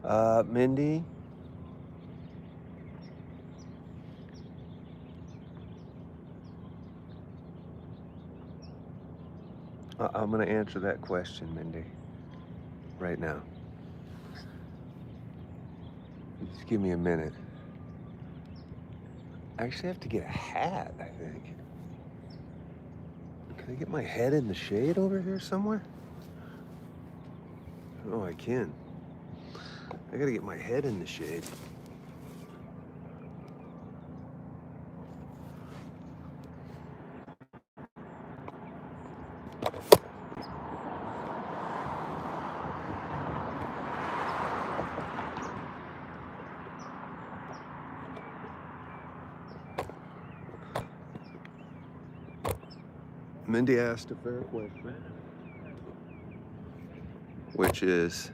Mindy? I'm gonna answer that question, Mindy, right now. Just give me a minute. I actually have to get a hat, I think. Can I get my head in the shade over here somewhere? Oh, I can. I gotta get my head in the shade. Mindy asked a fair question, which is,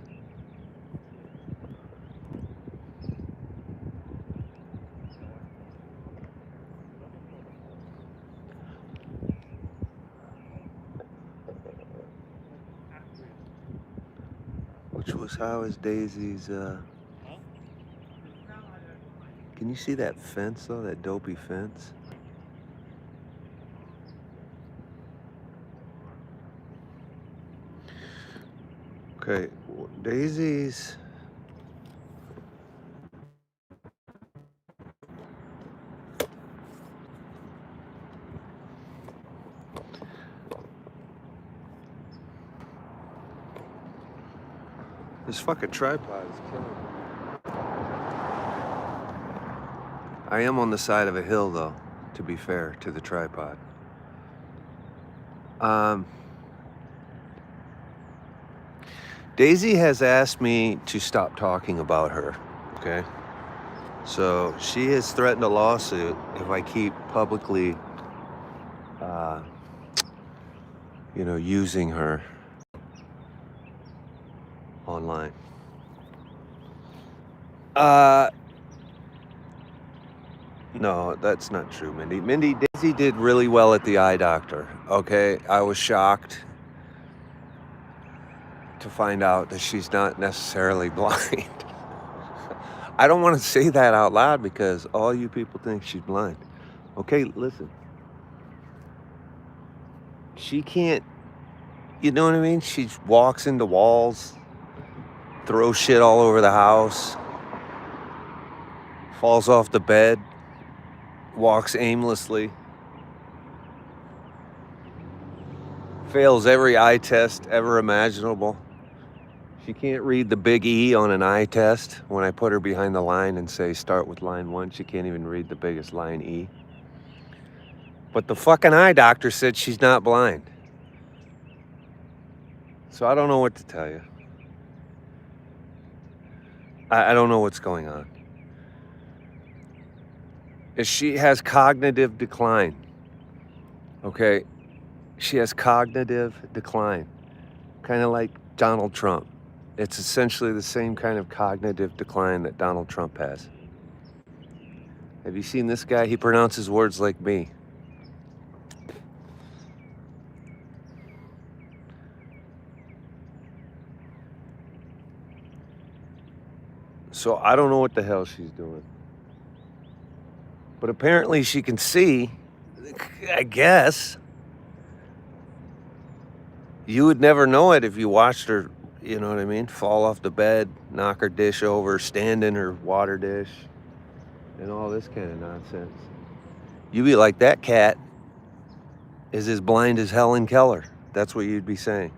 how is Daisy's, can you see that fence though, that dopey fence? Okay, Daisy's, this fucking tripod is killing me. I am on the side of a hill though, to be fair to the tripod. Daisy has asked me to stop talking about her, okay? So she has threatened a lawsuit if I keep publicly, using her online. No, that's not true, Mindy. Daisy did really well at the eye doctor, okay? I was shocked to find out that she's not necessarily blind. I don't want to say that out loud because all you people think she's blind. Okay, listen. She can't, you know what I mean? She walks into walls, throws shit all over the house, falls off the bed, walks aimlessly, fails every eye test ever imaginable. She can't read the big E on an eye test. When I put her behind the line and say, start with line 1, she can't even read the biggest line E. But the fucking eye doctor said she's not blind. So I don't know what to tell you. I don't know what's going on. She has cognitive decline. Okay? She has cognitive decline. Kind of like Donald Trump. It's essentially the same kind of cognitive decline that Donald Trump has. Have you seen this guy? He pronounces words like me. So I don't know what the hell she's doing. But apparently she can see, I guess. You would never know it if you watched her, you know what I mean? Fall off the bed, knock her dish over, stand in her water dish, and all this kind of nonsense. You'd be like, that cat is as blind as Helen Keller. That's what you'd be saying.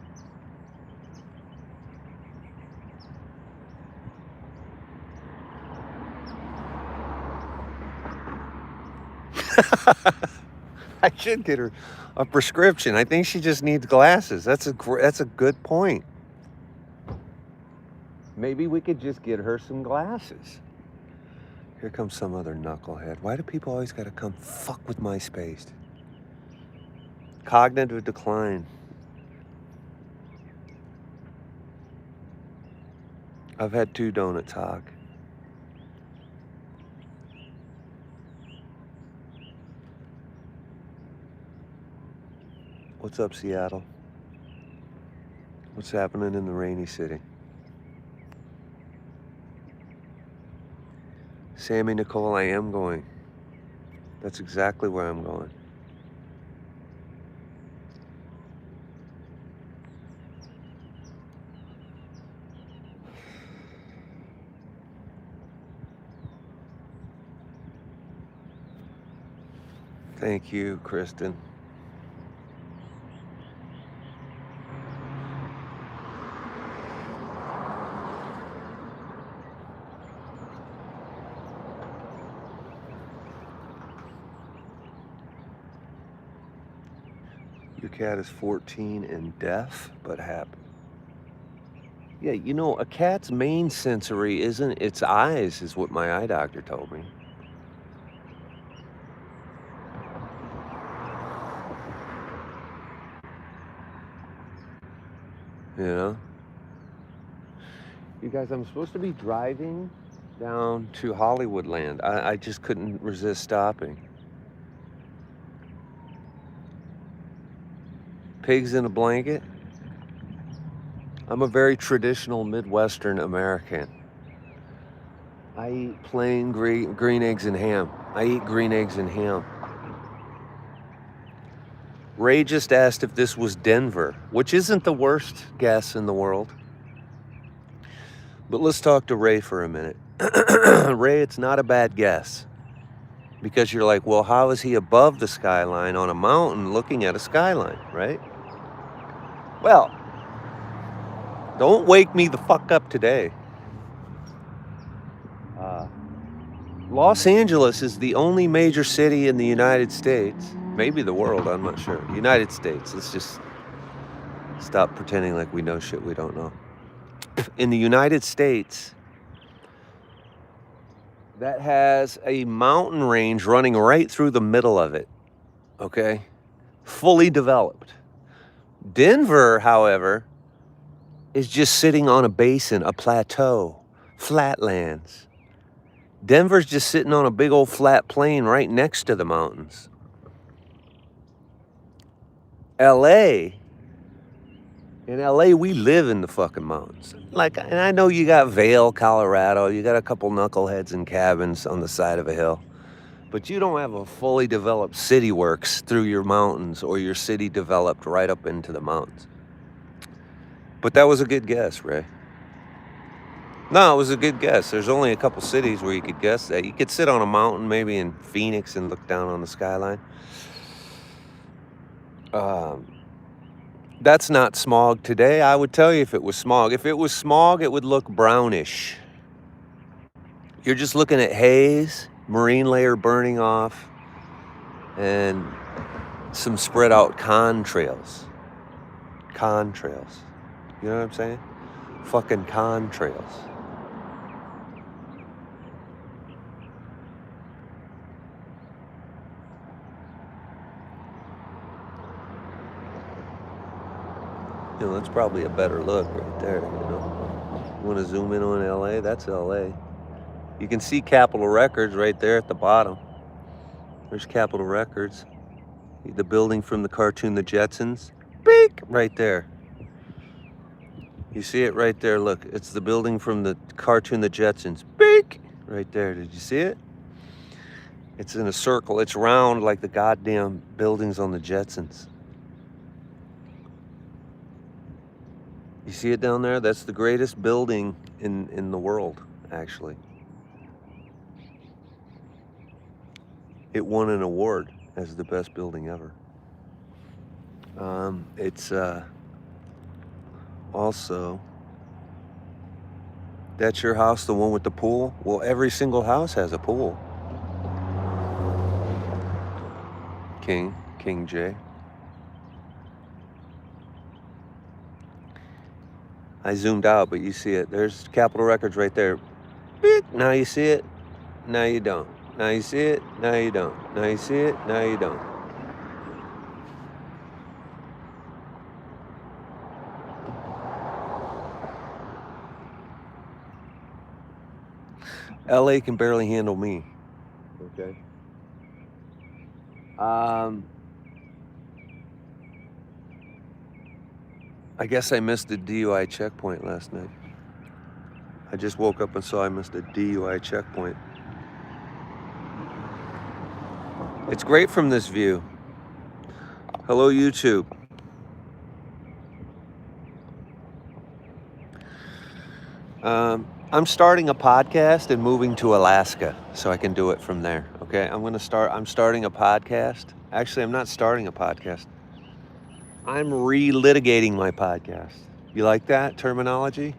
I should get her a prescription. I think she just needs glasses. That's a good point. Maybe we could just get her some glasses. Here comes some other knucklehead. Why do people always gotta come fuck with my space? Cognitive decline. I've had 2 donuts, Hog. What's up, Seattle? What's happening in the rainy city? Sammy Nicole, I am going. That's exactly where I'm going. Thank you, Kristen. Your cat is 14 and deaf, but happy. Yeah, you know, a cat's main sensory isn't its eyes, is what my eye doctor told me. You know? You guys, I'm supposed to be driving down to Hollywoodland. I just couldn't resist stopping. Pigs in a blanket? I'm a very traditional Midwestern American. I eat plain green eggs and ham. I eat green eggs and ham. Ray just asked if this was Denver, which isn't the worst guess in the world. But let's talk to Ray for a minute. Ray, it's not a bad guess. Because you're like, well, how is he above the skyline on a mountain looking at a skyline, right? Well, don't wake me the fuck up today. Los Angeles is the only major city in the United States, maybe the world, I'm not sure. United States, let's just stop pretending like we know shit we don't know. In the United States, that has a mountain range running right through the middle of it, okay? Fully developed. Denver, however, is just sitting on a basin, a plateau, flatlands. Denver's just sitting on a big old flat plain right next to the mountains. LA, in LA, we live in the fucking mountains. Like, and I know you got Vail, Colorado, you got a couple knuckleheads and cabins on the side of a hill, but you don't have a fully developed city works through your mountains or your city developed right up into the mountains. But that was a good guess, Ray. No, it was a good guess. There's only a couple cities where you could guess that. You could sit on a mountain, maybe in Phoenix, and look down on the skyline. That's not smog today. I would tell you if it was smog. If it was smog, it would look brownish. You're just looking at haze, marine layer burning off, and some spread out contrails. Contrails. You know what I'm saying? Fucking contrails. You know, that's probably a better look right there, you know. You want to zoom in on LA? That's LA. You can see Capitol Records right there at the bottom. There's Capitol Records. The building from the cartoon The Jetsons. Beak! Right there. You see it right there, look. It's the building from the cartoon The Jetsons. Beak! Right there. Did you see it? It's in a circle. It's round like the goddamn buildings on the Jetsons. You see it down there? That's the greatest building in the world, actually. It won an award as the best building ever. It's also, that's your house, the one with the pool? Well, every single house has a pool. King J. I zoomed out, but you see it. There's Capitol Records right there. Beep. Now you see it. Now you don't. Now you see it. Now you don't. Now you see it. Now you don't. LA can barely handle me. Okay. I guess I missed a DUI checkpoint last night. I just woke up and saw I missed a DUI checkpoint. It's great from this view. Hello, YouTube. I'm starting a podcast and moving to Alaska so I can do it from there. Okay, I'm starting a podcast. Actually, I'm not starting a podcast. I'm relitigating my podcast. You like that terminology?